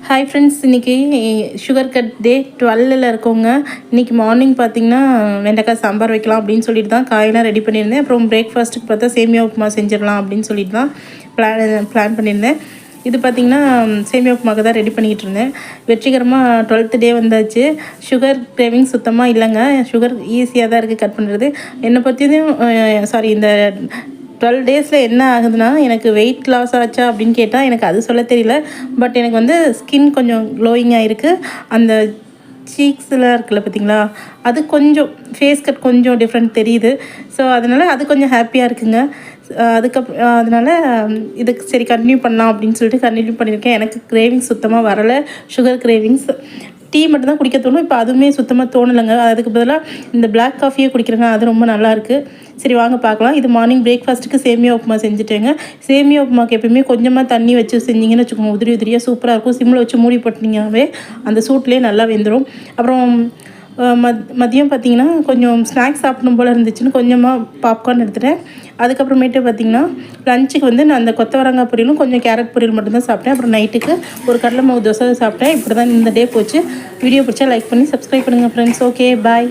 Hi friends, இன்றைக்கி sugar cut டே 12ல் இருக்கோங்க. இன்றைக்கி மார்னிங் பார்த்திங்கன்னா வெண்டைக்காய் சாம்பார் வைக்கலாம் அப்படின்னு சொல்லிட்டு தான் காயெல்லாம் ரெடி பண்ணியிருந்தேன். அப்புறம் பிரேக்ஃபாஸ்ட்டுக்கு பார்த்தா சேமியா உப்புமா செஞ்சிடலாம் அப்படின்னு சொல்லிட்டு தான் பிளான் பண்ணியிருந்தேன். இது பார்த்திங்கன்னா சேமியா உப்புமாக்கு தான் ரெடி பண்ணிக்கிட்டு இருந்தேன். வெற்றிகரமாக 12th டே வந்தாச்சு. சுகர் கிரேவிங் சுத்தமாக இல்லைங்க. சுகர் ஈஸியாக தான் இருக்குது கட் பண்ணுறது. என்னை பற்றியும் இந்த 12 டேஸில் என்ன ஆகுதுன்னா, எனக்கு வெயிட் லாஸ் ஆச்சா அப்படின்னு கேட்டால் எனக்கு அது சொல்ல தெரியல. பட் எனக்கு வந்து ஸ்கின் கொஞ்சம் க்ளோயிங்காக இருக்குது. அந்த சீக்ஸ்லாம் இருக்குல்ல பார்த்திங்களா, அது கொஞ்சம் ஃபேஸ் கட் கொஞ்சம் டிஃப்ரெண்ட் தெரியுது. ஸோ அதனால் அது கொஞ்சம் ஹாப்பியாக இருக்குங்க. அதனால் இதுக்கு சரி கண்டினியூ பண்ணலாம் அப்படின்னு சொல்லிட்டு கண்டினியூ பண்ணியிருக்கேன். எனக்கு கிரேவிங்ஸ் சுத்தமாக வரலை. சுகர் கிரேவிங்ஸ் டீ மட்டும் தான் குடிக்க தோணும். இப்போ அதுவுமே சுத்தமாக தோணலைங்க. அதுக்கு பதிலாக இந்த பிளாக் காஃபியே குடிக்கிறேங்க. அது ரொம்ப நல்லாயிருக்கு. சரி வாங்க பார்க்கலாம். இது மார்னிங் பிரேக்ஃபாஸ்ட்டுக்கு சேமியா உப்புமா செஞ்சுட்டேங்க. சேமியா உப்புமாக்கு எப்பயுமே கொஞ்சமாக தண்ணி வச்சு செஞ்சிங்கன்னு வச்சுக்கோங்க, உதிரி உதிரியாக சூப்பராக இருக்கும். சிம்மில் வச்சு மூடி போட்டிங்கனாவே அந்த சூட்லேயே நல்லா வெந்துடும். அப்புறம் மதியம் பார்த்திங்கன்னா கொஞ்சம் ஸ்நாக்ஸ் சாப்பிடணும் போல் இருந்துச்சுன்னு கொஞ்சமாக பாப்கார்ன் எடுத்துட்டேன். அதுக்கப்புறமேட்டு பார்த்திங்கன்னா லஞ்சுக்கு வந்து நான் அந்த கொத்தவரங்காய் பொரியலும் கொஞ்சம் கேரட் பொரியல் மட்டும்தான் சாப்பிட்டேன். அப்புறம் நைட்டுக்கு ஒரு கடலை மாவு தோசை சாப்பிட்டேன். இப்படி தான் இந்த டே போச்சு. வீடியோ பிடிச்சா லைக் பண்ணி சப்ஸ்கிரைப் பண்ணுங்கள் ஃப்ரெண்ட்ஸ். ஓகே, பாய்.